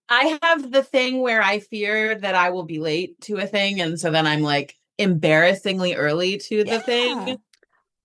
I have the thing where I fear that I will be late to a thing, and so then I'm like embarrassingly early to the Yeah, thing. me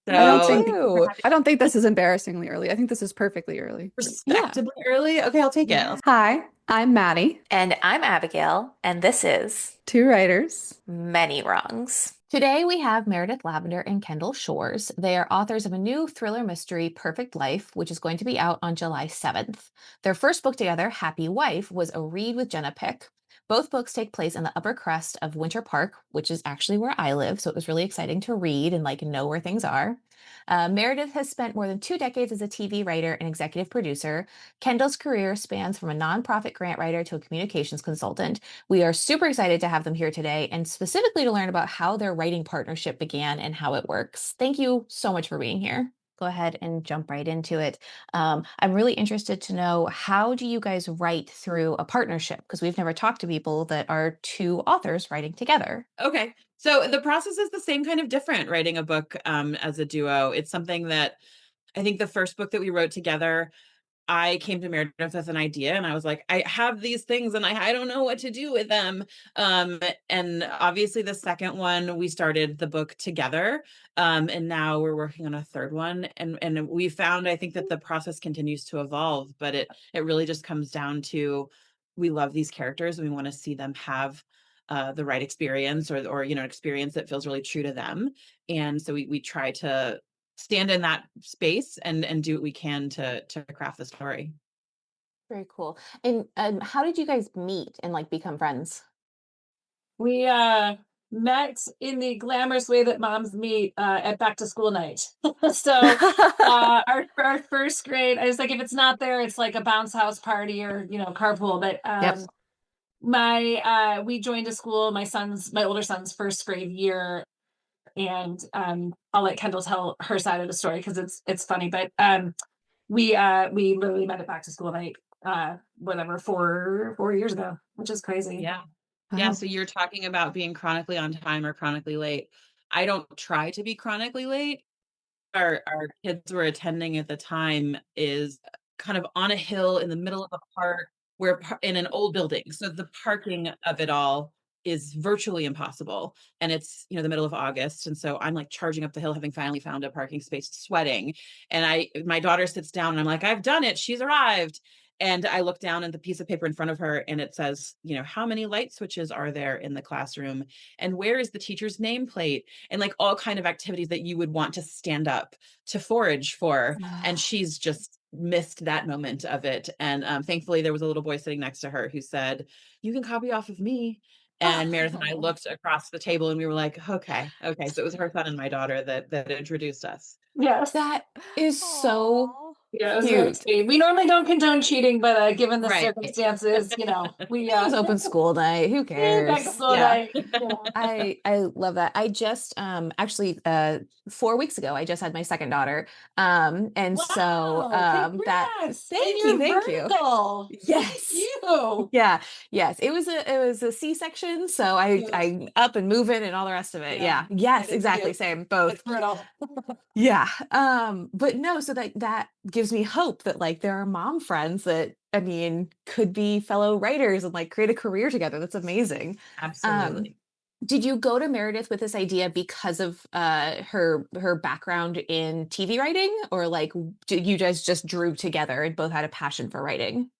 So too. I don't think this is embarrassingly early. I think this is perfectly early. Yeah. respectably early. Okay, I'll take it. Yeah. Hi, I'm Maddie. And I'm Abigail, and this is Two writers. Many Wrongs. Today we have Meredith Lavender and Kendall Shores. They are authors of a new thriller mystery, Perfect Life, which is going to be out on July 7th. Their first book together, Happy Wife, was a read with Jenna Pick. Both books take place in the upper crust of Winter Park, which is actually where I live, so it was really exciting to read and like know where things are. Meredith has spent more than 2 decades as a TV writer and executive producer. Kendall's career spans from a nonprofit grant writer to a communications consultant. We are super excited to have them here today and specifically to learn about how their writing partnership began and how it works. Thank you so much for being here. Go ahead and jump right into it. I'm really interested to know, how do you guys write through a partnership? Because we've never talked to people that are two authors writing together. Okay. So the process is the same, kind of different writing a book as a duo. It's something that I think the first book that we wrote together, I came to Meredith with an idea and I was like, I have these things and I don't know what to do with them. Um, and obviously the second one, we started the book together. And now we're working on a third one. And we found, I think that the process continues to evolve, but it really just comes down to, we love these characters and we want to see them have the right experience, or an experience that feels really true to them. And so we try to stand in that space and do what we can to craft the story. Very cool. And how did you guys meet and like become friends? We met in the glamorous way that moms meet at back to school night. So our first grade, I was like, if it's not there, it's like a bounce house party or carpool. But Yep. my we joined a school, my older son's first grade year, and I'll let Kendall tell her side of the story because it's funny. But we literally met at back to school night, whatever, 4 years ago, which is crazy. Yeah. Yeah. Wow. So you're talking about being chronically on time or chronically late. I don't try to be chronically late. Our kids were attending at the time is kind of on a hill in the middle of a park, where in an old building. So the parking of it all is virtually impossible. And it's, the middle of August. And so I'm like charging up the hill, having finally found a parking space, sweating. And my daughter sits down and I'm like, I've done it. She's arrived. And I look down at the piece of paper in front of her and it says, how many light switches are there in the classroom? And where is the teacher's nameplate? And like all kind of activities that you would want to stand up to forage for. And she's just missed that moment of it. And thankfully there was a little boy sitting next to her who said, you can copy off of me. And Meredith and I looked across the table and we were like, okay. So it was her son and my daughter that introduced us. Yes. That is so Aw. Yeah, it was very cute. sweet. We normally don't condone cheating, but given the Right. circumstances, we It was open school night. Who back to cares? school Yeah. night. I love that. I just actually 4 weeks ago I just had my second daughter. And so Wow, that congrats. And thank you're you, thank you. vertical. Look at Yes. you. Yeah. Yes. It was a C-section. So I up and moving and all the rest of it. Yeah, Yeah. Yes, it's exactly. cute. Same. Both. It's brutal. Yeah. But no, so that gives me hope that like there are mom friends that I mean could be fellow writers and like create a career together. That's amazing. Um, Absolutely. did you go to Meredith with this idea because of her background in TV writing, or like did you guys just drew together and both had a passion for writing?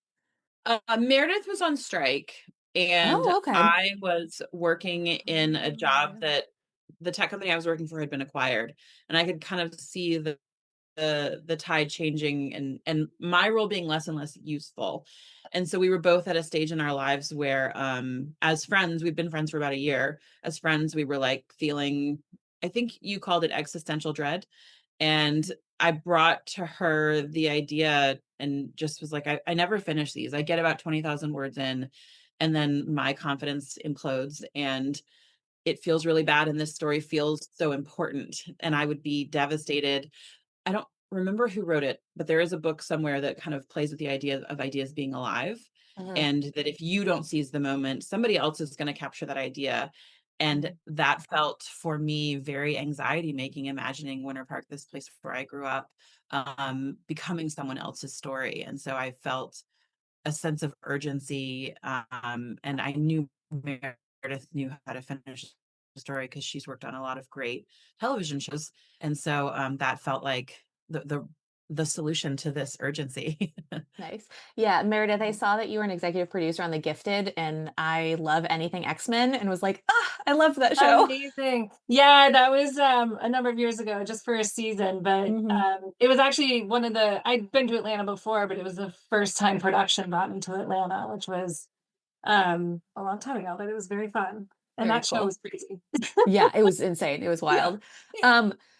Meredith was on strike, and Oh, okay. I was working in a job that the tech company I was working for had been acquired, and I could kind of see the tide changing, and my role being less and less useful. And so we were both at a stage in our lives where, as friends, we've been friends for about a year. As friends, we were like feeling, I think you called it existential dread. And I brought to her the idea and just was like, I never finish these. I get about 20,000 words in, and then my confidence implodes and it feels really bad. And this story feels so important. And I would be devastated. I don't remember who wrote it, but there is a book somewhere that kind of plays with the idea of ideas being alive. Mhm. And that if you don't seize the moment, somebody else is going to capture that idea. And that felt for me very anxiety making, imagining Winter Park, this place where I grew up, becoming someone else's story. And so I felt a sense of urgency. And I knew Meredith knew how to finish the story because she's worked on a lot of great television shows. And so that felt like the solution to this urgency. Nice. Yeah, Meredith, I saw that you were an executive producer on The Gifted, and I love anything X-Men and was like, ah, I love that show. Amazing. Yeah, that was a number of years ago, just for a season. But it was actually I'd been to Atlanta before, but it was the first time production brought me to Atlanta, which was a long time ago, but it was very fun. And Very that show cool. was crazy. Yeah, it was insane. It was wild.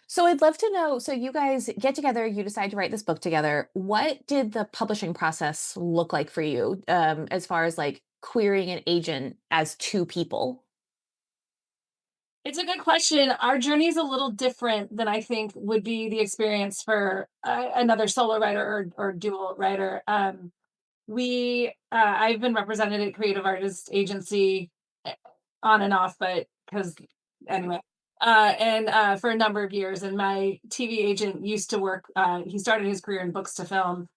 So I'd love to know, so you guys get together, you decide to write this book together. What did the publishing process look like for you, as far as like querying an agent as two people? It's a good question. Our journey is a little different than I think would be the experience for another solo writer or dual writer. I've been represented at Creative Artist Agency on and off, but because anyway, and for a number of years. And my TV agent used to work. He started his career in books to film,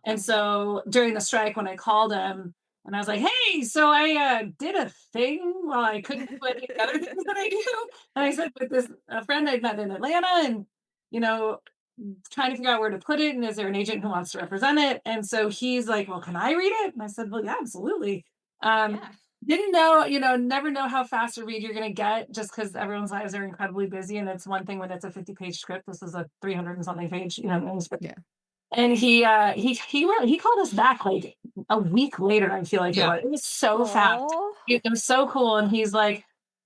and so during the strike, when I called him and I was like, "Hey, so I did a thing while I couldn't put the other things that I do," and I said with this a friend I'd met in Atlanta, and you know, trying to figure out where to put it, and is there an agent who wants to represent it? And so he's like, "Well, can I read it?" And I said, "Well, yeah, absolutely." Yeah. Didn't know, never know how fast a read you're going to get, just because everyone's lives are incredibly busy. And it's one thing when it's a 50-page script. This is a 300 and something page, manuscript. Yeah. And he called us back like a week later. I feel like it was so fast. Aw. It was so cool. And he's like,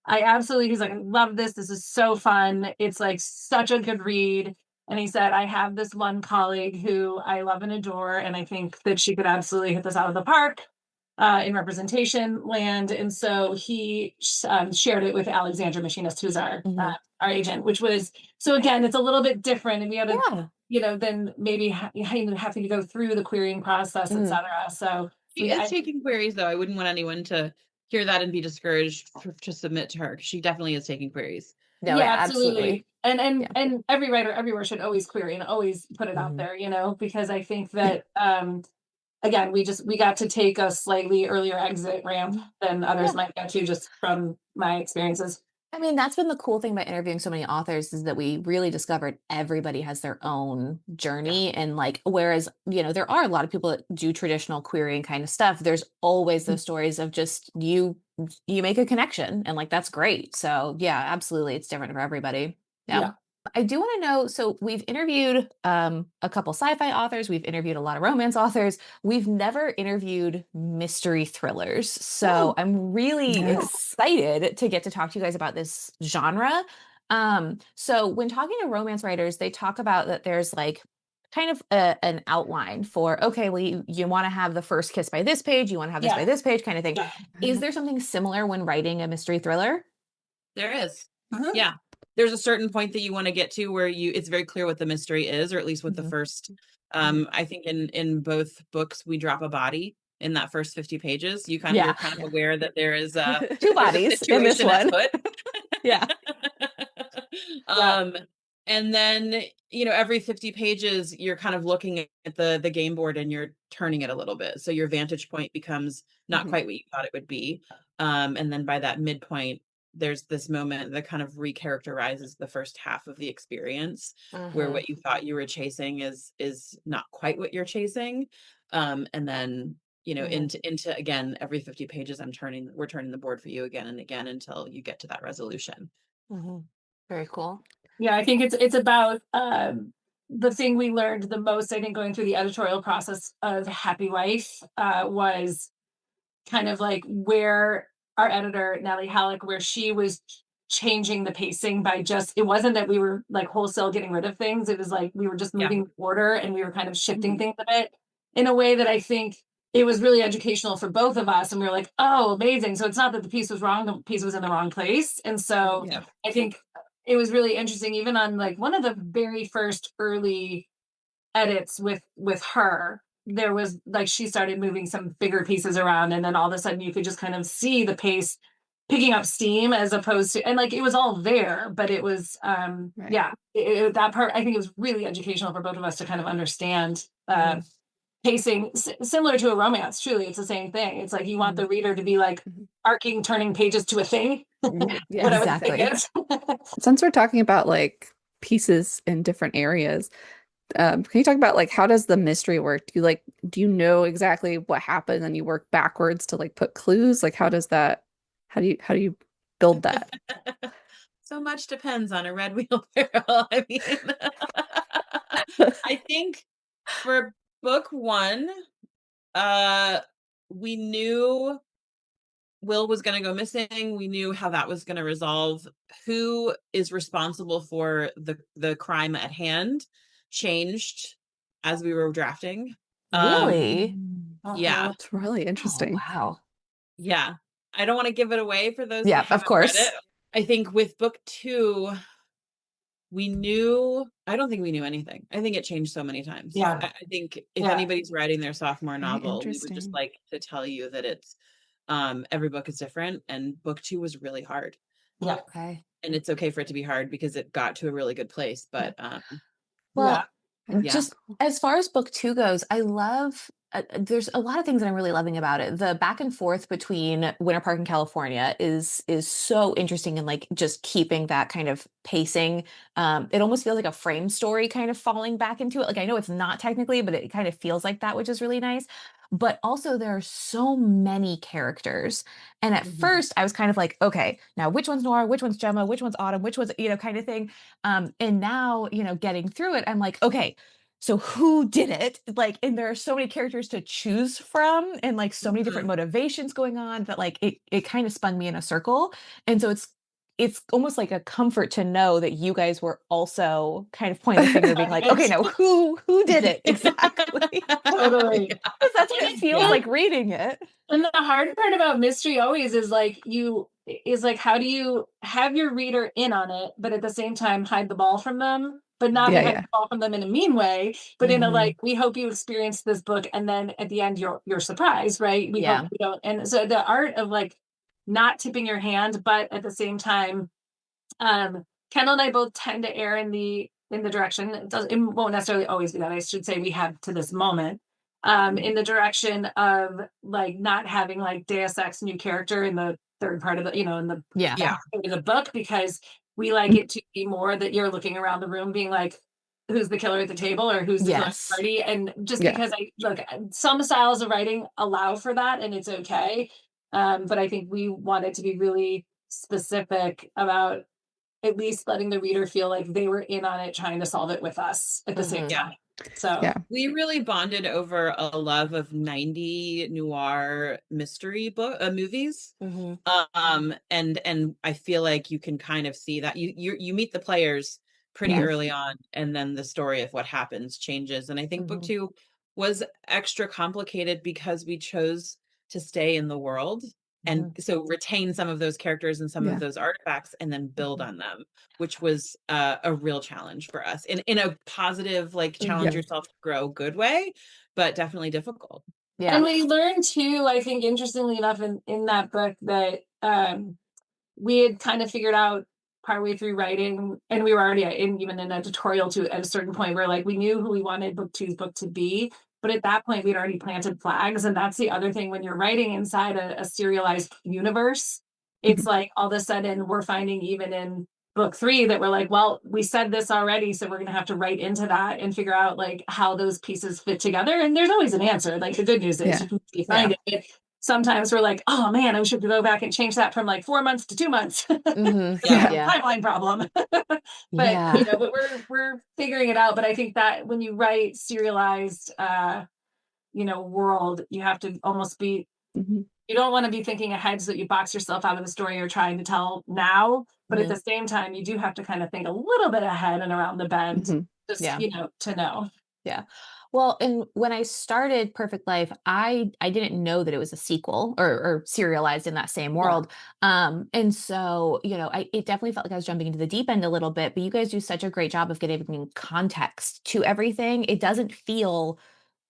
he's like, "I love this. This is so fun. It's like such a good read." And he said, "I have this one colleague who I love and adore, and I think that she could absolutely hit this out of the park in representation land." And so he shared it with Alexandra Machinist, who's our agent, which was, so again, it's a little bit different. And we had then maybe having to go through the querying process, et cetera. So she is taking queries, though. I wouldn't want anyone to hear that and be discouraged to submit to her, because she definitely is taking queries. No, yeah, absolutely. And every writer everywhere should always query and always put it out there, because I think that again, we got to take a slightly earlier exit ramp than others might get to, just from my experiences. I mean, that's been the cool thing about interviewing so many authors, is that we really discovered everybody has their own journey. And like, whereas, there are a lot of people that do traditional querying kind of stuff, there's always those stories of just you make a connection, and like, that's great. So yeah, absolutely. It's different for everybody. Yeah. I do want to know, so we've interviewed a couple sci-fi authors, we've interviewed a lot of romance authors, we've never interviewed mystery thrillers. So I'm really excited to get to talk to you guys about this genre. So when talking to romance writers, they talk about that there's like kind of an outline for, okay, well, you want to have the first kiss by this page, you want to have this by this page, kind of thing. Is there something similar when writing a mystery thriller? There is. Yeah. There's a certain point that you want to get to where it's very clear what the mystery is, or at least with the first. I think in both books we drop a body in that first 50 pages. You're kind of aware that there is two bodies in this one. Yeah. And then every 50 pages you're kind of looking at the game board and you're turning it a little bit, so your vantage point becomes not quite what you thought it would be. And then by that midpoint, there's this moment that kind of recharacterizes the first half of the experience, where what you thought you were chasing is not quite what you're chasing. And then, into again, every 50 pages, we're turning the board for you again and again until you get to that resolution. Very cool. Yeah, I think it's about the thing we learned the most, I think, going through the editorial process of Happy Wife was kind of like where our editor, Natalie Halleck, where she was changing the pacing by it wasn't that we were like wholesale getting rid of things. It was like we were just moving order, and we were kind of shifting things a bit in a way that I think it was really educational for both of us. And we were like, oh, amazing. So it's not that the piece was wrong, the piece was in the wrong place. And so I think it was really interesting, even on like one of the very first early edits with her, there was like, she started moving some bigger pieces around, and then all of a sudden you could just kind of see the pace picking up steam, as opposed to, and like it was all there, but it was that part, I think it was really educational for both of us to kind of understand pacing similar to a romance. Truly, it's the same thing. It's like you want the reader to be like arcing, turning pages to a thing. Yeah, Whatever exactly. the thing is. Since we're talking about like pieces in different areas, can you talk about like how does the mystery work? Do you know exactly what happened and you work backwards to like put clues? Like how does that how do you build that? So much depends on a red wheelbarrow. I mean, I think for book one, we knew Will was going to go missing. We knew how that was going to resolve. Who is responsible for the crime at hand changed as we were drafting. Really? Yeah. It's really Oh, interesting. wow. Yeah. I don't want to give it away for those Yeah, that of haven't course. read it. I think with book two, I don't think we knew anything. I think it changed so many times. Yeah. I think if Yeah. anybody's writing their sophomore Very novel, we would just interesting. like to tell you that it's every book is different, and book two was really hard. Yeah. Okay. And it's okay for it to be hard because it got to a really good place. But Well, Yeah. just as far as book two goes, I love, there's a lot of things that I'm really loving about it. The back and forth between Winter Park and California is so interesting, and like just keeping that kind of pacing. It almost feels like a frame story kind of falling back into it. Like I know it's not technically, but it kind of feels like that, which is really nice. But also there are so many characters. And at first I was kind of like, okay, now which one's Nora, which one's Gemma, which one's Autumn, which one's, kind of thing. And now, getting through it, I'm like, okay, so who did it? Like, and there are so many characters to choose from and like so many different motivations going on that like it kind of spun me in a circle. And so it's almost like a comfort to know that you guys were also kind of pointing the finger, being like, okay, now who did it exactly? Totally. Because that's what it feels like reading it. And the hard part about mystery always is how do you have your reader in on it, but at the same time hide the ball from them, but not hide the ball from them in a mean way, but in a like, we hope you experience this book, and then at the end you're surprised, right? We hope you don't. And so the art of like not tipping your hand, but at the same time, Kendall and I both tend to err in the direction. It won't necessarily always be that. I should say we have to this moment. In the direction of like not having like Deus Ex new character in the third part of the, in the in the book, because we like it to be more that you're looking around the room being like, who's the killer at the table or who's the killer at the party? And just because some styles of writing allow for that and it's okay. But I think we wanted to be really specific about at least letting the reader feel like they were in on it, trying to solve it with us at the same time. So we really bonded over a love of 90 noir mystery movies. And I feel like you can kind of see that you meet the players pretty early on, and then the story of what happens changes. And I think book two was extra complicated because we chose to stay in the world and so retain some of those characters and some of those artifacts and then build on them, which was a real challenge for us in a positive, like challenge yourself to grow good way, but definitely difficult. And we learned too, I think interestingly enough in that book that we had kind of figured out partway through writing, and we were already even in a tutorial to at a certain point where like we knew who we wanted book two's book to be. But at that point, we'd already planted flags. And that's the other thing when you're writing inside a serialized universe, it's like all of a sudden we're finding even in book three that we're like, well, we said this already, so we're going to have to write into that and figure out like how those pieces fit together. And there's always an answer. Like the good news is you find it. Sometimes we're like, oh man, I should go back and change that from like 4 months to 2 months. Timeline problem. But we're figuring it out. But I think that when you write serialized world, you have to almost be you don't want to be thinking ahead so that you box yourself out of the story you're trying to tell now. But at the same time, you do have to kind of think a little bit ahead and around the bend, just to know. Yeah. Well, and when I started Perfect Life, I didn't know that it was a sequel or serialized in that same world. And so, it definitely felt like I was jumping into the deep end a little bit, but you guys do such a great job of giving context to everything. It doesn't feel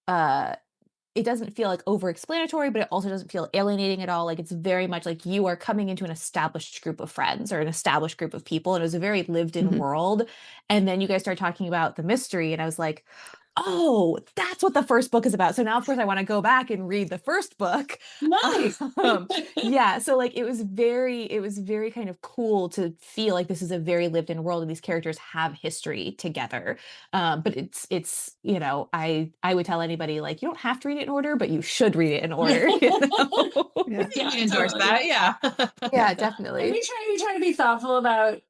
like over-explanatory, but it also doesn't feel alienating at all. Like it's very much like you are coming into an established group of friends or an established group of people. And it was a very lived-in world. And then you guys start talking about the mystery, and I was like, oh, that's what the first book is about. So now, of course, I want to go back and read the first book. Nice. Yeah. So like it was very kind of cool to feel like this is a very lived in world and these characters have history together. But it's, I would tell anybody like, you don't have to read it in order, but you should read it in order. Yeah. We endorse that. Yeah. Yeah, And definitely. we try to be thoughtful about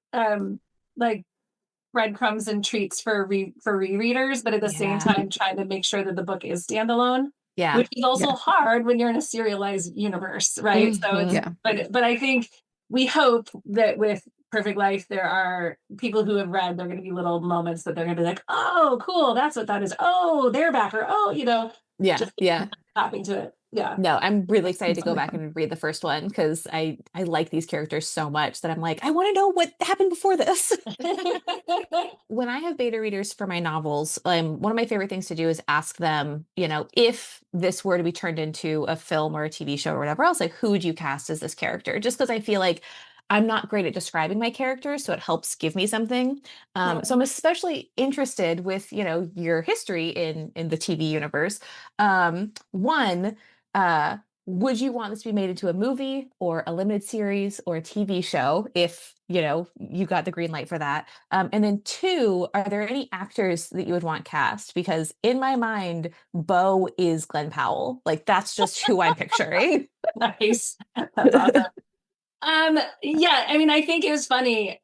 like breadcrumbs and treats for rereaders, but at the same Yeah. time trying to make sure that the book is standalone, Yeah. which is also Yeah. hard when you're in a serialized universe, right? So it's Yeah. but I think we hope that with Perfect Life there are people who have read, there are going to be little moments that they're going to be like, oh cool, that's what that is, oh they're back, or oh Yeah. just Yeah. tapping to it. Yeah. No, I'm really excited to It's go really back fun. and read the first one because I like these characters so much that I'm like, I want to know what happened before this. When I have beta readers for my novels, one of my favorite things to do is ask them, if this were to be turned into a film or a TV show or whatever else, like who would you cast as this character? Just because I feel like I'm not great at describing my characters, so it helps give me something. So I'm especially interested with, your history in the TV universe. One, uh, would you want this to be made into a movie or a limited series or a TV show if, you got the green light for that? And then two, are there any actors that you would want cast? Because in my mind, Bo is Glenn Powell. Like that's just who I'm picturing. Nice. That's awesome. Yeah, I mean, I think it was funny.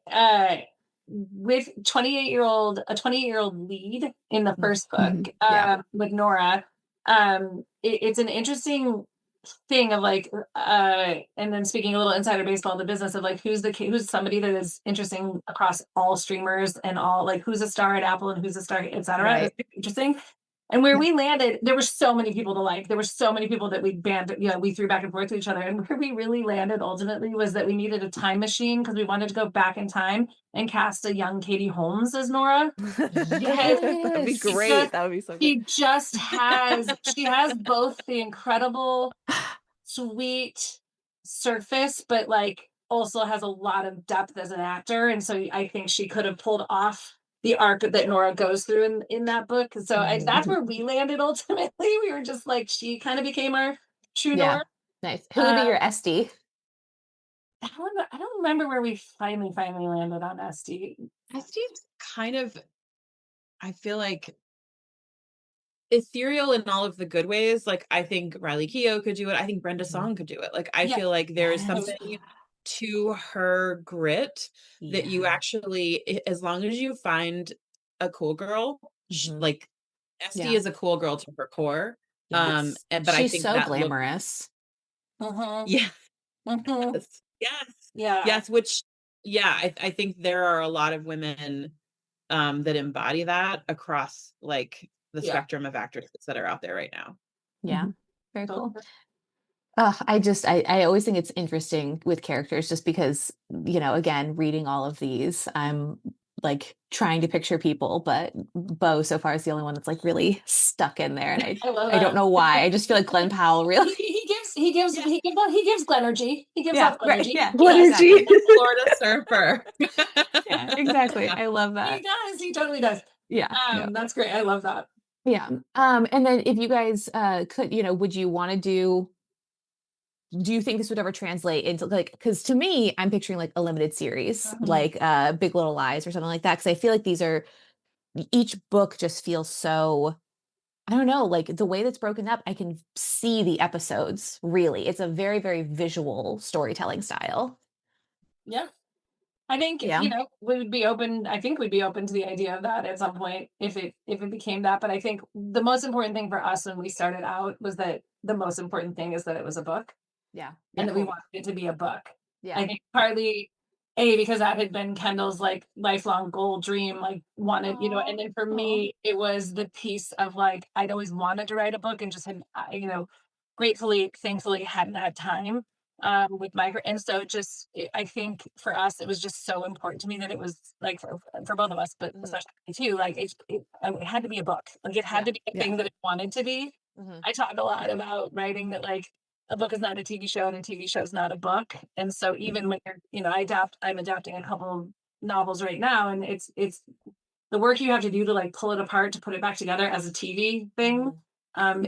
With a 28-year-old lead in the first book, Yeah. with Nora, it's an interesting thing of like, and then speaking a little insider baseball, the business of like who's somebody that is interesting across all streamers and all, like who's a star at Apple and who's a star, etc. Right. It's interesting. And where Yeah. we landed, there were so many people to like. There were so many people that we threw back and forth to each other. And where we really landed ultimately was that we needed a time machine because we wanted to go back in time and cast a young Katie Holmes as Nora. That'd be Yes. great. That would be so good. She has both the incredible, sweet surface, but like also has a lot of depth as an actor. And so I think she could have pulled off the arc that Nora goes through in that book. So that's where we landed ultimately. We were just like, she kind of became our true Yeah. Nora. Nice. Who would be your Um, SD? I don't remember where we finally landed on SD. Steve's kind of, I feel like ethereal in all of the good ways. Like I think Riley Keough could do it. I think Brenda Song could do it. Like I Yeah. feel like there is Yes. something to her grit that you Yeah. actually, as long as you find a cool girl, Mhm. like SD Yeah. is a cool girl to her core. Yes. But I She's think so that look, glamorous. yeah, Mhm. yes, Yeah. yes. Which, yeah, I think there are a lot of women that embody that across like the Yeah. spectrum of actresses that are out there right now. Yeah. Mhm. Very So- cool. I always think it's interesting with characters just because, again, reading all of these, I'm like trying to picture people, but Bo so far is the only one that's like really stuck in there. And I love I don't that. know why. I just feel like Glenn Powell really. He gives Glenergy. He gives Yeah, off right. Glenergy. Yeah. What is Exactly. she? Florida surfer. Yeah, exactly. I love He that. does. He totally does. Yeah. Yeah. That's great. I love that. Yeah. And then if you guys could, would you want to do you think this would ever translate into like, because to me, I'm picturing like a limited series, Mhm. like Big Little Lies or something like that. Because I feel like each book just feels so, I don't know, like the way that's broken up, I can see the episodes really. It's a very, very visual storytelling style. Yeah. I think, Yeah. we would be open. I think we'd be open to the idea of that at some point if it became that. But I think the most important thing for us when we started out was that the most important thing is that it was a book Yeah. and that we wanted it to be a book. Yeah. I think partly because that had been Kendall's like lifelong goal dream, like wanted, and then for me, it was the piece of like, I'd always wanted to write a book and just had, gratefully, thankfully hadn't had time with and so I think for us, it was just so important to me that it was like for both of us, but especially me too, like it had to be a book. Like it had to be a Yeah. thing that it wanted to be. Mhm. I talked a lot about writing that like a book is not a TV show and a TV show is not a book. And so even when I'm adapting a couple novels right now and it's the work you have to do to like pull it apart to put it back together as a TV thing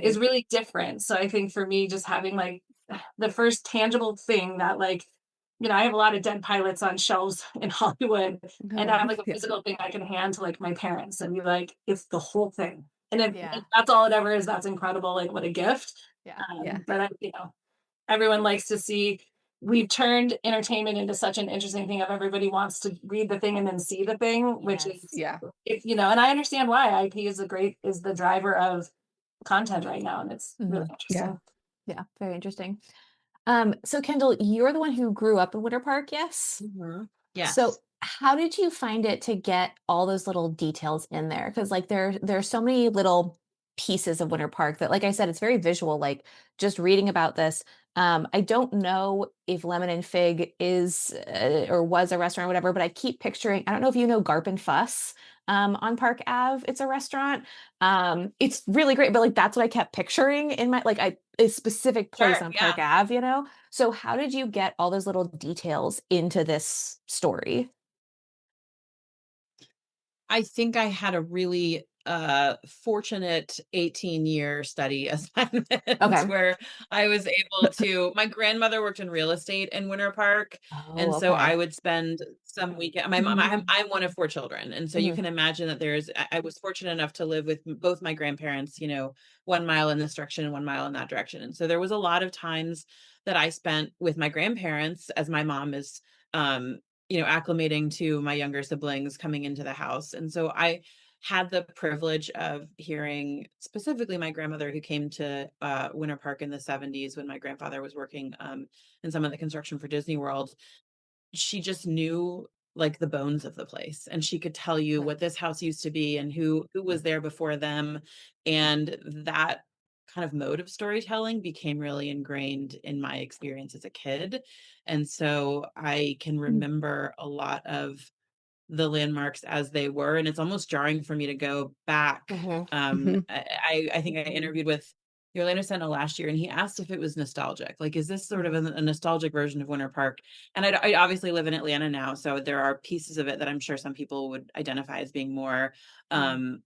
is really different. So I think for me, just having like the first tangible thing that like, I have a lot of dead pilots on shelves in Hollywood, and I have like a Yeah. physical thing I can hand to like my parents and be like, it's the whole thing. And if Yeah. that's all it ever is, that's incredible. Like what a gift. Yeah. Yeah. But everyone likes to see we've turned entertainment into such an interesting thing of everybody wants to read the thing and then see the thing, which Yes. is Yeah. and I understand why IP is the driver of content right now, and it's really Yeah. interesting. Yeah, very interesting. So Kendall, you're the one who grew up in Winter Park, yes? Yes. So how did you find it to get all those little details in there? Because like there's so many little pieces of Winter Park that, like I said, it's very visual. Like just reading about this, I don't know if Lemon and Fig is or was a restaurant or whatever, but I keep picturing. I don't know if you know Garp and Fuss on Park Ave. It's a restaurant. It's really great, but like that's what I kept picturing in my a specific place Sure, on yeah. Park Ave, you know? So how did you get all those little details into this story? I think I had a really fortunate 18-year study assignment Okay. where I was able to my grandmother worked in real estate in Winter Park, Oh, and so I okay. would spend some weekend my mom I'm one of 4 children, and so you Mhm. can imagine that I was fortunate enough to live with both my grandparents, 1 mile in this direction and 1 mile in that direction. And so there was a lot of times that I spent with my grandparents as my mom is acclimating to my younger siblings coming into the house. And so I had the privilege of hearing specifically my grandmother who came to Winter Park in the 70s when my grandfather was working in some of the construction for Disney World. She just knew like the bones of the place, and she could tell you Right. what this house used to be and who was there before them. And that kind of mode of storytelling became really ingrained in my experience as a kid. And so I can remember a lot of the landmarks as they were, and it's almost jarring for me to go back. Mhm. I think I interviewed with the Orlando Sentinel last year, and he asked if it was nostalgic. Like, is this sort of a nostalgic version of Winter Park? And I obviously live in Atlanta now, so there are pieces of it that I'm sure some people would identify as being more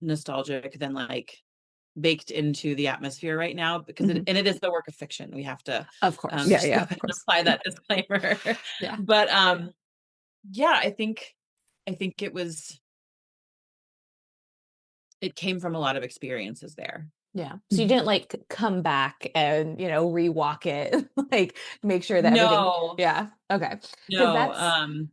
nostalgic than like baked into the atmosphere right now, because it is the work of fiction. We have to Of course. Yeah, just yeah, go of ahead and course. apply that disclaimer. Yeah. But yeah, I think it came from a lot of experiences there. Yeah. So you didn't like come back and, rewalk it, like make sure that everything. No, Yeah. Okay. Because no. that's,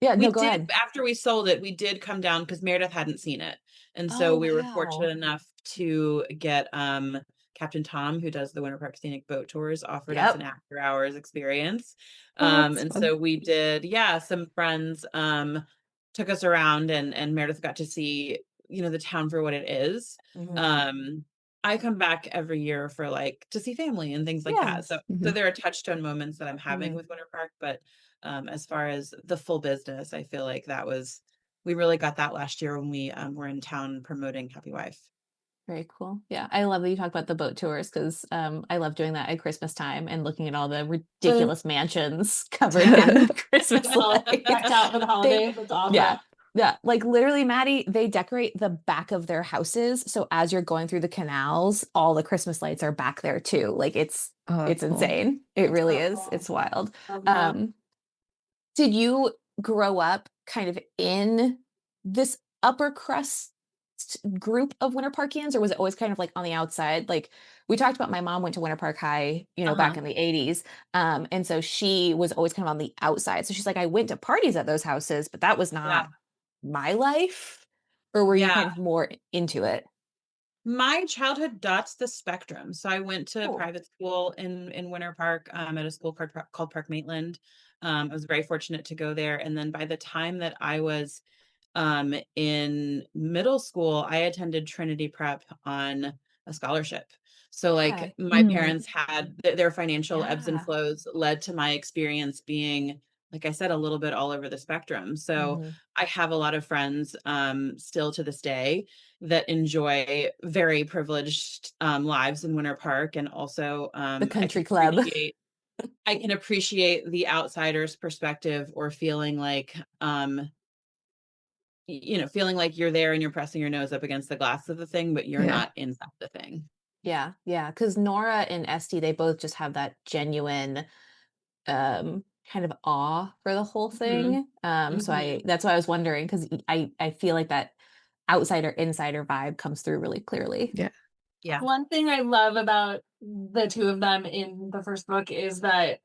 yeah, We no, go did ahead. after we sold it, we did come down because Meredith hadn't seen it. And Oh, so we were wow. fortunate enough to get Captain Tom, who does the Winter Park Scenic Boat Tours, offered us an Yep. after hours experience. Oh, that's And fun. so we did, yeah, some friends took us around, and Meredith got to see, the town for what it is. Mhm. Um I come back every year for like to see family and things like Yeah. that. So Mhm. there are touchstone moments that I'm having Mhm. with Winter Park, but as far as the full business, I feel like we really got that last year when we were in town promoting Happy Wife. Very cool. Yeah. I love that you talk about the boat tours because I love doing that at Christmas time and looking at all the ridiculous mansions covered in Christmas Decked lights. out for the They, holidays. It's awesome. yeah. Yeah. Like literally, Maddie, they decorate the back of their houses. So as you're going through the canals, all the Christmas lights are back there too. Like Oh, it's that's cool. insane. It It's really so is. cool. It's wild. Love that. Um, did you grow up kind of in this upper crust group of Winter Parkians, or was it always kind of like on the outside? Like we talked about, my mom went to Winter Park High, back Uh-huh. in the 80s. And so she was always kind of on the outside. So she's like, I went to parties at those houses, but that was Yeah. not my life. Or were you Yeah. kind of more into it? My childhood dots the spectrum. So I went to Cool. private school in Winter Park, at a school called Park Maitland. I was very fortunate to go there. And then by the time that I was in middle school, I attended Trinity Prep on a scholarship. So like Okay. my parents had their financial ebbs and Yeah. flows led to my experience being, like I said, a little bit all over the spectrum. So Mhm. I have a lot of friends still to this day that enjoy very privileged lives in Winter Park, and also The country club. I can appreciate the outsider's perspective, or feeling like feeling like you're there and you're pressing your nose up against the glass of the thing, but you're Yeah. not inside the thing. Yeah, yeah. Because Nora and Esty, they both just have that genuine kind of awe for the whole thing. So that's why I was wondering, because I feel like that outsider insider vibe comes through really clearly. Yeah. Yeah. One thing I love about the two of them in the first book is that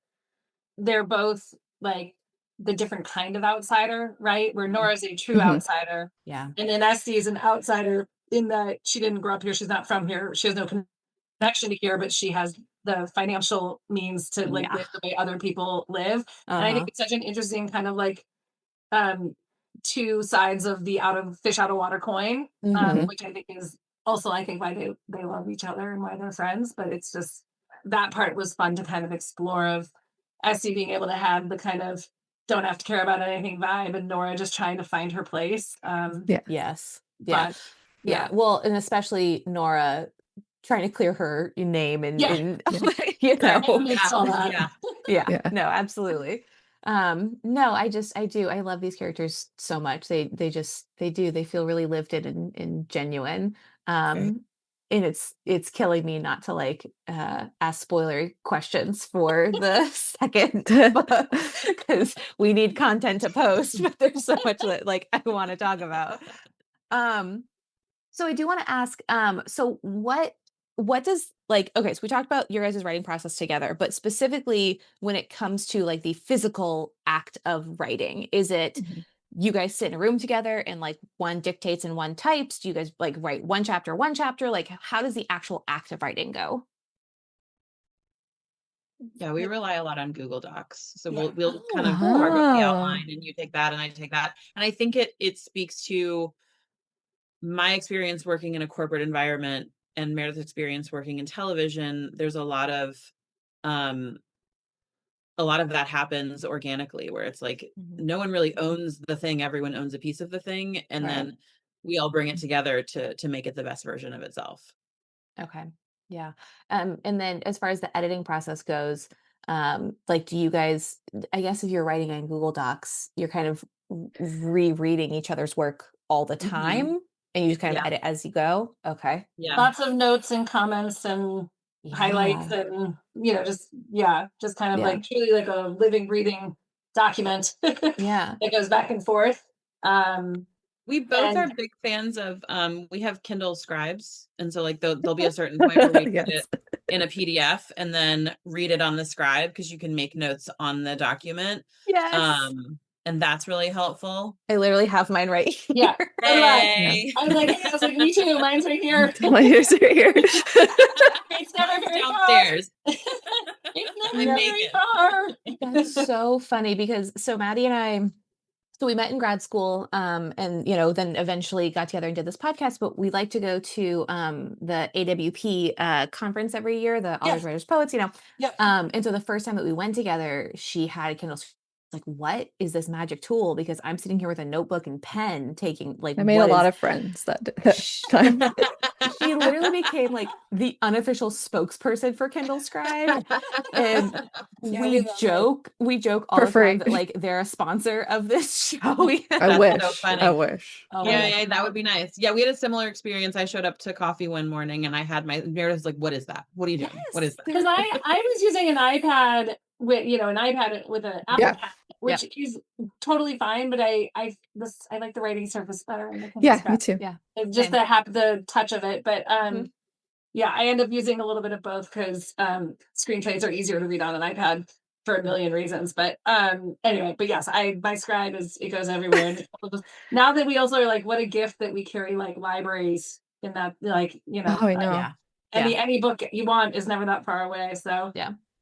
they're both like the different kind of outsider, right? Where Nora's a true outsider. Yeah. And then Esty is an outsider in that she didn't grow up here. She's not from here. She has no connection to here, but she has the financial means to like live the way other people live. And I think it's such an interesting kind of like two sides of the fish out of water coin, which I think is also I think why they love each other and why they're friends. But it's just that part was fun to kind of explore of Essie being able to have the kind of don't have to care about anything vibe, and Nora just trying to find her place. Yes. Yeah. But, Yeah. Well, and especially Nora trying to clear her name and you know. Yeah. No, absolutely. No, I love these characters so much. They feel really lived in and genuine. And it's killing me not to like ask spoiler questions for the second book because we need content to post, but there's so much that like I want to talk about. So I do want to ask, so what does like, okay, so we talked about your guys' writing process together, but specifically when it comes to like the physical act of writing, is it you guys sit in a room together and like one dictates and one types? Do you guys like write one chapter? Like how does the actual act of writing go? Yeah, we rely a lot on Google Docs. So we'll kind of Oh. carve up the outline and you take that and I take that. And I think it speaks to my experience working in a corporate environment and Meredith's experience working in television. There's a lot of that happens organically where it's like no one really owns the thing, everyone owns a piece of the thing, and then we all bring it together to make it the best version of itself. Okay. Yeah. And then as far as the editing process goes, like do you guys, I guess if you're writing on Google Docs, you're kind of rereading each other's work all the time and you just kind of edit as you go. Okay. Yeah. Lots of notes and comments and highlights and just kind of like truly like a living, breathing document. That goes back and forth. We both are big fans of we have Kindle scribes, and so like there'll be a certain point where we put it in a PDF and then read it on the scribe because you can make notes on the document. Yes. And that's really helpful. I literally have mine right here. Yeah. Hey. I was like, me too. Mine's right here. Mine's right here. It's never very downstairs. It's never very far. That's so funny because so Maddy and I, so we met in grad school, and then eventually got together and did this podcast. But we like to go to the AWP conference every year, the Authors, Writers, Poets. And so the first time that we went together, she had Kindle's like, what is this magic tool? Because I'm sitting here with a notebook and pen taking like I made a lot of friends that time. She literally became like the unofficial spokesperson for Kindle Scribe. And we joke all the time that like they're a sponsor of this show. I wish. So funny. I wish. Oh, yeah, that would be nice. Yeah, we had a similar experience. I showed up to coffee one morning and I had Meredith was like, what is that? What are you doing? What is that? Because I was using an iPad with an Apple Pen, which is totally fine, but I like the writing surface better in the Kindle Scribe. Me too. Yeah. Just the touch of it. But I end up using a little bit of both because screenplays are easier to read on an iPad for a million reasons. But anyway, but yes, my scribe it goes everywhere. Now that we also are like, what a gift that we carry like libraries in that, like, Oh, I know. Any book you want is never that far away. So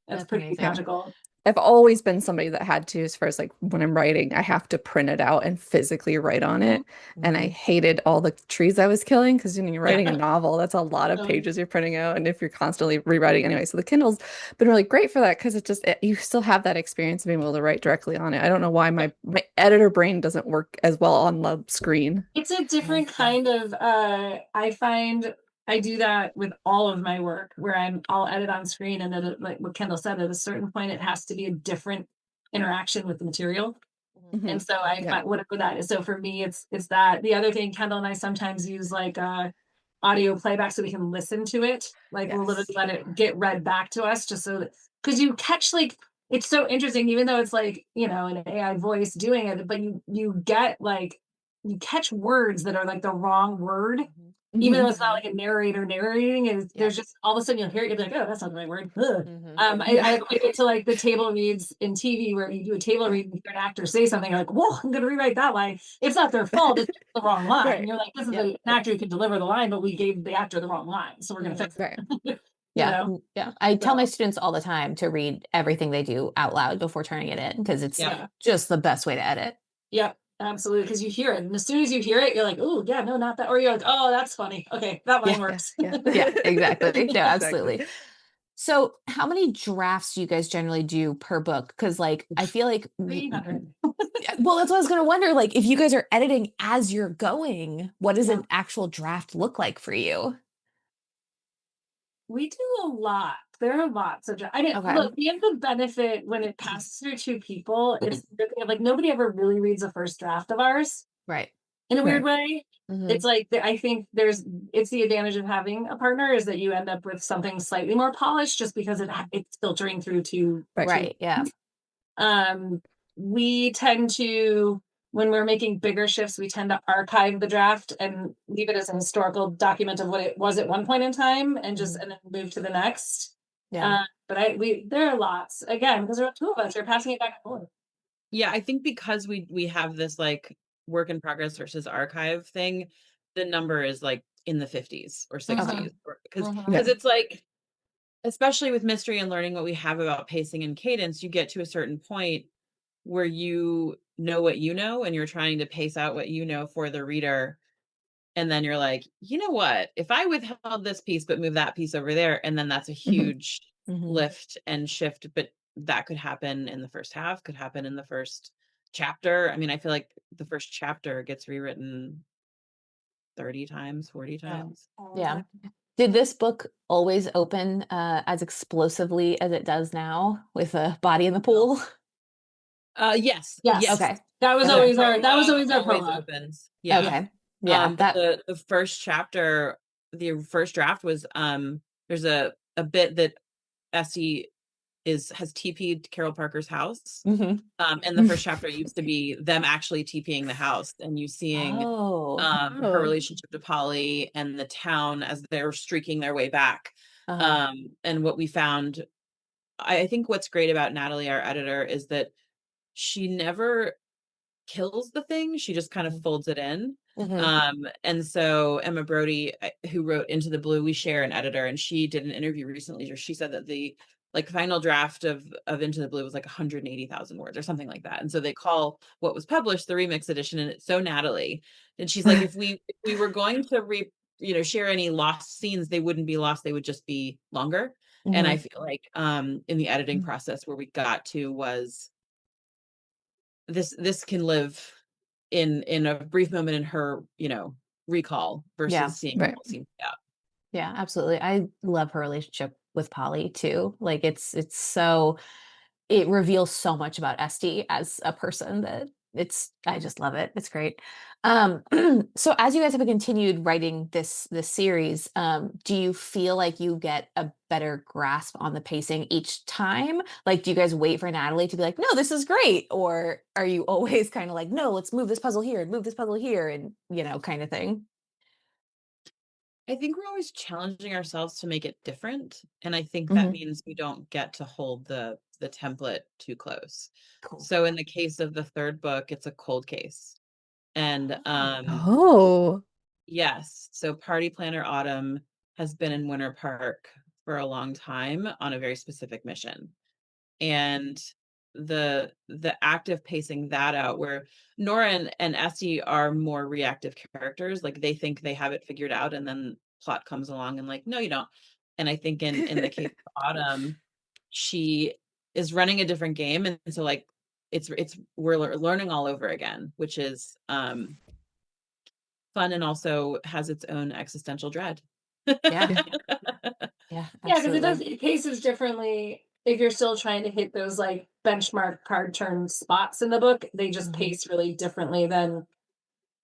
that's pretty amazing. magical. I've always been somebody that had to, as far as like when I'm writing, I have to print it out and physically write on it. And I hated all the trees I was killing because you're writing a novel, that's a lot of pages you're printing out. And if you're constantly rewriting anyway, so the Kindle's been really great for that because you still have that experience of being able to write directly on it. I don't know why my editor brain doesn't work as well on the screen. It's a different kind of, I find I do that with all of my work where I'll edit on screen and then like what Kendall said, at a certain point, it has to be a different interaction with the material. And so I Yeah. find whatever that is. So for me, it's that. The other thing, Kendall and I sometimes use like audio playback so we can listen to it. Like we'll literally Yes. let it get read back to us just so that, because you catch like, it's so interesting, even though it's like, you know, an AI voice doing it, but you get like, you catch words that are like the wrong word, even though it's not like a narrator narrating, and there's just all of a sudden you'll hear it, you'll be like, oh, that's not the right word. Ugh. I equate it to like the table reads in TV where you do a table read and you hear an actor say something, you're like, whoa, I'm gonna rewrite that line. It's not their fault, it's just the wrong line. Right. You're like, this is an actor who can deliver the line, but we gave the actor the wrong line, so we're gonna fix it. Right. You know? Yeah. I tell my So, students all the time to read everything they do out loud before turning it in because it's yeah. just the best way to edit. Yep, absolutely. Because you hear it, and as soon as you hear it, you're like, "Oh, yeah, no, not that." Or you're like, "Oh, that's funny. Okay, that line works." Yeah. Yeah, exactly. No, absolutely. Exactly. So, how many drafts do you guys generally do per book? Because, like, I feel like, 300. well, that's what I was going to wonder. Like, if you guys are editing as you're going, what does Yeah. an actual draft look like for you? We do a lot. There are lots of. I mean, Okay. look, we have the benefit when it passes through two people. It's like nobody ever really reads a first draft of ours Right. in a weird Right. way. Mhm. It's like I think it's the advantage of having a partner is that you end up with something slightly more polished just because it's filtering through to Right. Yeah. we tend to, when we're making bigger shifts, we tend to archive the draft and leave it as a historical document of what it was at one point in time and just and then move to the next. Yeah. But there are lots again because there are two of us. You're passing it back and forth. Yeah, I think because we have this like work in progress versus archive thing, the number is like in the 50s or 60s because it's like, especially with mystery and learning what we have about pacing and cadence, you get to a certain point where you know what you know and you're trying to pace out what you know for the reader. And then you're like, you know what? If I withheld this piece but move that piece over there, and then that's a huge lift and shift. But that could happen in the first half, could happen in the first chapter. I mean, I feel like the first chapter gets rewritten 30 times, 40 times. Yeah. Did this book always open as explosively as it does now with a body in the pool? Yes. Yes. Yes. Okay. That was Okay. always our Always prologue. opens. Yeah. Okay. Yeah. But the first chapter, the first draft was there's a bit that Essie has TP'd Carol Parker's house. And the first chapter used to be them actually TPing the house and you seeing her relationship to Polly and the town as they're streaking their way back. And what we found, I think what's great about Natalie, our editor, is that she never kills the thing, she just kind of folds it in. And so Emma Brody, who wrote Into the Blue, we share an editor, and she did an interview recently where she said that the like final draft of Into the Blue was like 180,000 words or something like that. And so they call what was published the remix edition, and it's so Natalie. And she's like, if we were going to share any lost scenes, they wouldn't be lost, they would just be longer. And I feel like in the editing process where we got to was this can live in a brief moment in her, recall versus seeing the whole scene out. Yeah, absolutely. I love her relationship with Polly too. Like it reveals so much about Esty as a person that I just love it. It's great. So as you guys have continued writing this series, do you feel like you get a better grasp on the pacing each time? Like, do you guys wait for Natalie to be like, no, this is great? Or are you always kind of like, no, let's move this puzzle here and move this puzzle here and, kind of thing? I think we're always challenging ourselves to make it different. And I think that means we don't get to hold the template too close. Cool. So in the case of the third book, it's a cold case. And yes. So Party Planner Autumn has been in Winter Park for a long time on a very specific mission. And the active pacing that out, where Nora and Essie are more reactive characters, like they think they have it figured out and then plot comes along and like, no, you don't. And I think in the case of Autumn, she is running a different game, and so like we're learning all over again, which is fun and also has its own existential dread. Yeah. Yeah, because it paces differently if you're still trying to hit those like benchmark card turn spots in the book, they just pace really differently than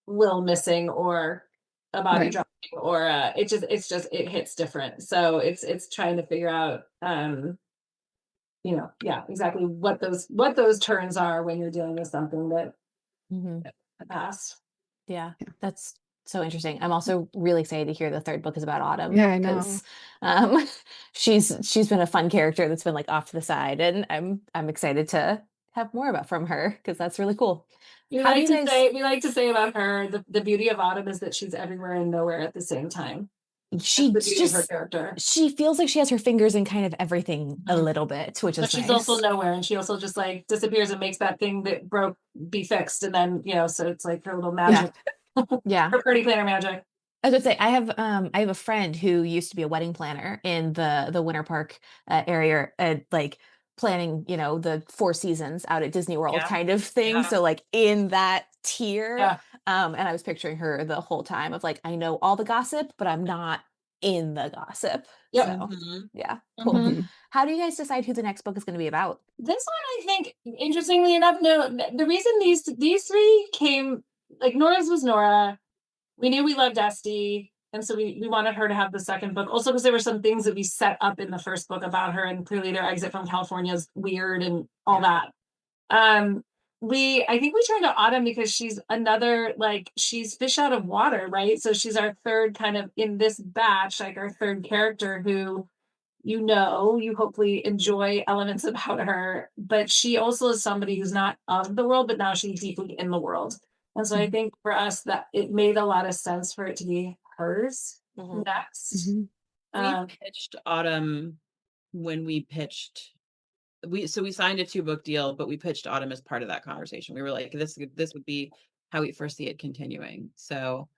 Will missing or a body Right. dropping or it hits different. So it's trying to figure out yeah, exactly what those turns are when you're dealing with something that Mm-hmm. passed. Yeah, Yeah. that's so interesting. I'm also really excited to hear the third book is about Autumn Yeah, I know. because she's been a fun character that's been like off to the side, and I'm excited to have more about from her because that's really cool. We How do like you to guys? say we like to say about her the beauty of Autumn is that she's everywhere and nowhere at the same time. That's She the beauty of her just character. she feels like she has her fingers in kind of everything a Mhm. little bit, which But is she's nice. also nowhere, and she also just like disappears and makes that thing that broke be fixed, and then so it's like her little magic, Yeah. her party planner magic. I was gonna say I have a friend who used to be a wedding planner in the Winter Park area, like planning the Four Seasons out at Disney World Yeah. kind of thing. Yeah. So like in that tier, Yeah. and I was picturing her the whole time of like I know all the gossip, but I'm not in the gossip. Yep. So Mhm. yeah, cool. Mhm. Mhm. How do you guys decide who the next book is going to be about? This one, I think, interestingly enough, no, the reason these three came, like Nora's was Nora. We knew we loved Esty, and so we wanted her to have the second book. Also, because there were some things that we set up in the first book about her, and clearly their exit from California is weird and all that. I think we turned to Autumn because she's another, like, she's fish out of water, right? So she's our third kind of in this batch, like our third character who you hopefully enjoy elements about her, but she also is somebody who's not of the world, but now she's deeply in the world. And so I think for us that it made a lot of sense for it to be hers next. Mhm. We pitched Autumn when we pitched we signed a 2-book deal, but we pitched Autumn as part of that conversation. We were like, this would be how we foresee it continuing. So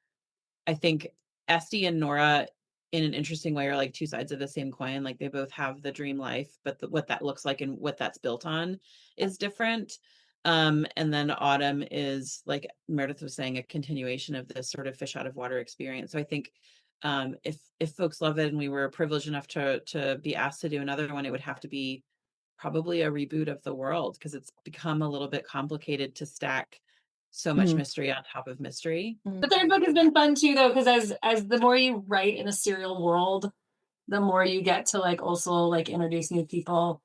I think Esty and Nora, in an interesting way, are like two sides of the same coin. Like they both have the dream life, but what that looks like and what that's built on is different. And then Autumn is, like Meredith was saying, a continuation of this sort of fish out of water experience. So I think if folks love it and we were privileged enough to be asked to do another one, it would have to be probably a reboot of the world because it's become a little bit complicated to stack so much mystery on top of mystery. The third book has been fun too, though, because as the more you write in a serial world, the more you get to like also like introduce new people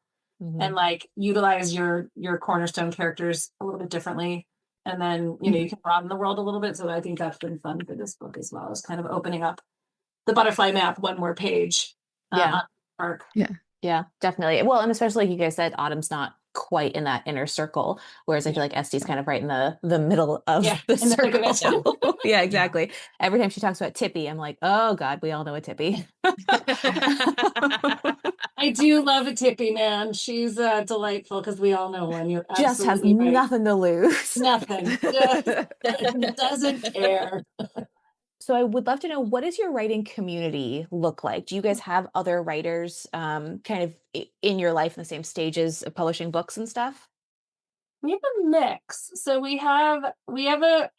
and like utilize your cornerstone characters a little bit differently. And then you can broaden the world a little bit. So I think that's been fun for this book as well, is kind of opening up the butterfly map one more page. Yeah. On arc. Yeah, definitely. Well, and especially like you guys said, Autumn's not quite in that inner circle, whereas I feel like Esty's kind of right in the middle of the in the thick of it. circle. Yeah, exactly. Every time she talks about Tippy, I'm like, oh God, we all know a Tippy. I do love a Tippy, man. She's delightful because we all know one. You're Just has absolutely right. nothing to lose. Nothing. Just doesn't care. So I would love to know, what does your writing community look like? Do you guys have other writers kind of in your life in the same stages of publishing books and stuff? We have a mix. So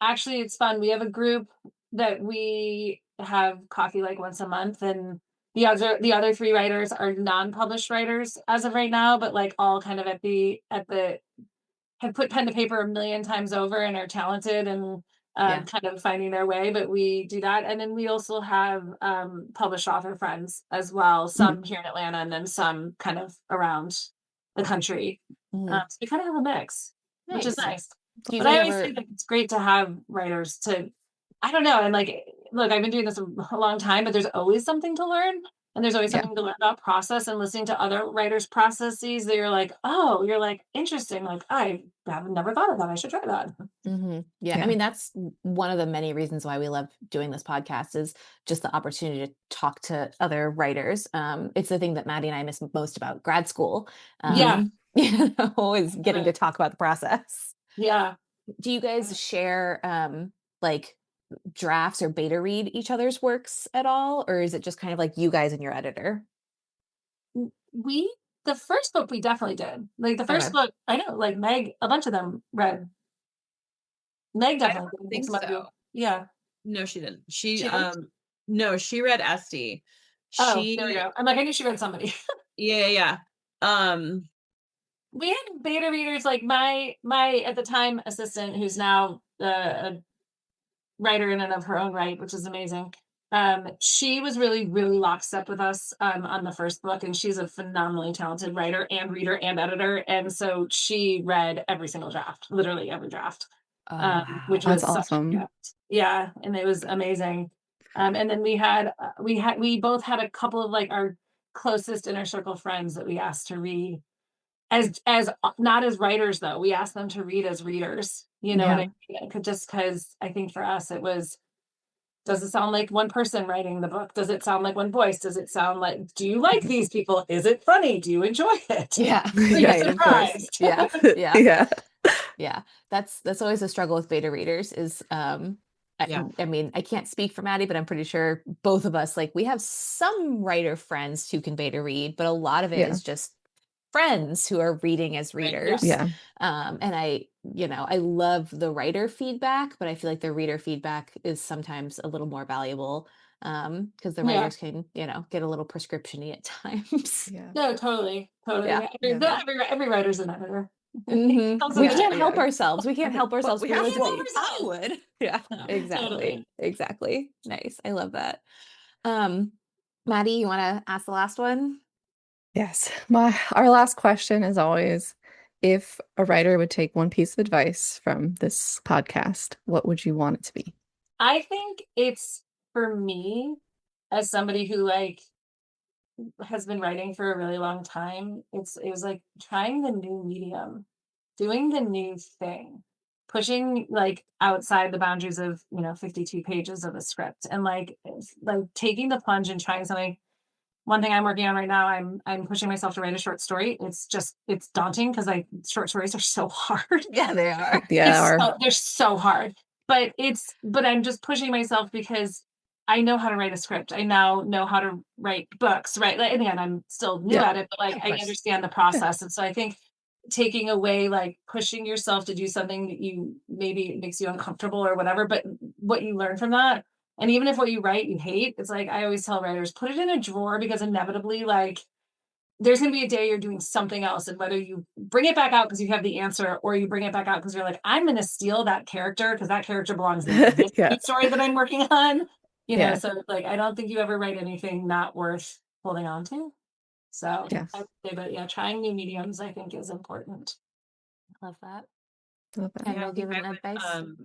actually it's fun. We have a group that we have coffee like once a month, and the other three writers are non-published writers as of right now, but like all kind of at the have put pen to paper a million times over and are talented and kind of finding their way. But we do that, and then we also have published author friends as well. Some here in Atlanta, and then some kind of around the country. So we kind of have a mix, which is nice. Do you But I guys always think that it's great to have writers to, I don't know, and like, look, I've been doing this a long time, but there's always something to learn. And there's always something to learn about process, and listening to other writers' processes that you're like, interesting. Like, I have never thought of that. I should try that. Yeah, I mean, that's one of the many reasons why we love doing this podcast, is just the opportunity to talk to other writers. It's the thing that Maddy and I miss most about grad school. Always getting to talk about the process. Yeah. Do you guys share like drafts or beta read each other's works at all, or is it just kind of like you guys and your editor? The first book we definitely did. Like the first book, I know, like Meg, a bunch of them read. Meg definitely I don't think so. Yeah. No, she didn't. She didn't? No, she read Esty. Oh, there we go. I'm like, I knew she read somebody. Yeah. Um, We had beta readers, like my at the time assistant, who's now a writer in and of her own right, which is amazing. She was really, really lockstep with us on the first book, and she's a phenomenally talented writer and reader and editor. And so she read every single draft, literally every draft, Oh, wow. which That's was such a awesome. gift. Yeah, and it was amazing. And then we both had a couple of like our closest inner circle friends that we asked to read as not as writers though. We asked them to read as readers. You know what I mean? Just because I think for us it was, does it sound like one person writing the book? Does it sound like one voice? Does it sound like, do you like these people? Is it funny? Do you enjoy it? Yeah, Are you right, of course. surprised? Yeah, yeah, Yeah. yeah. That's always a struggle with beta readers is Yeah. I mean, I can't speak for Maddie, but I'm pretty sure both of us, like, we have some writer friends who can beta read, but a lot of it Yeah. is just friends who are reading as Right, yeah. readers. Yeah. And I love the writer feedback, but I feel like the reader feedback is sometimes a little more valuable because the Yeah. writers can, get a little prescription-y at times. Yeah. No, totally. Yeah. Every writer's an editor. Mhm. Also, We yeah, can't help yeah. ourselves. We can't help But ourselves we have to. realistically. I ourselves. would. Yeah, No, exactly. totally. Exactly. Nice. I love that. Maddie, you want to ask the last one? Yes. Our last question is always, if a writer would take one piece of advice from this podcast, what would you want it to be? I think it's, for me, as somebody who like has been writing for a really long time, it was like trying the new medium, doing the new thing, pushing like outside the boundaries of 52 pages of a script, and like taking the plunge and trying something. One thing I'm working on right now, I'm pushing myself to write a short story. It's daunting because short stories are so hard. Yeah, they are. Yeah. They're so hard. But I'm just pushing myself because I know how to write a script. I now know how to write books, right? Like, again, I'm still new Yeah. at it, but like Of I course. understand the process. And so I think taking away, like pushing yourself to do something that you maybe makes you uncomfortable or whatever, but what you learn from that, and even if what you write you hate, it's like I always tell writers, put it in a drawer, because inevitably, like, there's going to be a day you're doing something else, and whether you bring it back out because you have the answer, or you bring it back out because you're like, I'm going to steal that character because that character belongs in this Yeah. story that I'm working on. Yeah. So like, I don't think you ever write anything not worth holding on to. So Yeah. I would say, but yeah, trying new mediums I think is important. Love that. Love that. And Yeah, I we'll think give I an would, advice.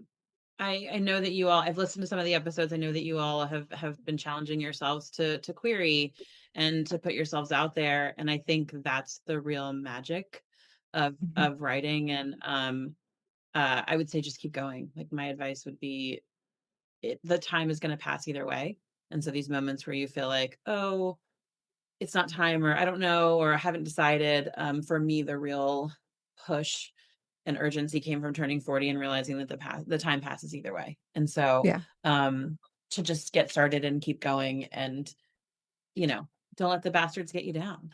I know that you all, I've listened to some of the episodes. I know that you all have been challenging yourselves to query and to put yourselves out there. And I think that's the real magic of writing. And I would say just keep going. Like, my advice would be, the time is going to pass either way. And so these moments where you feel like, oh, it's not time, or I don't know, or I haven't decided. For me, the real push and urgency came from turning 40 and realizing that the time passes either way. And so Yeah. to just get started and keep going, and don't let the bastards get you down.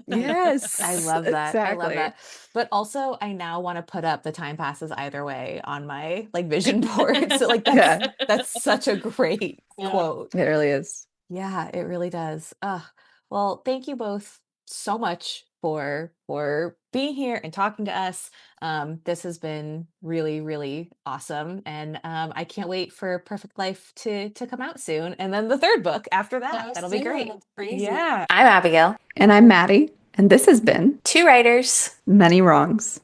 Yes. I love that. I love Exactly. that. But also, I now want to put up the time passes either way on my like vision board. So like Yeah. that's such a great Yeah. quote. It really is. Yeah, it really does. Well, thank you both so much for being here and talking to us. This has been really, really awesome, and I can't wait for Perfect Life to come out soon, and then the third book after that. That'll be great. Crazy. Yeah. I'm Abigail. And I'm Maddie, and this has been Two writers. Many Wrongs.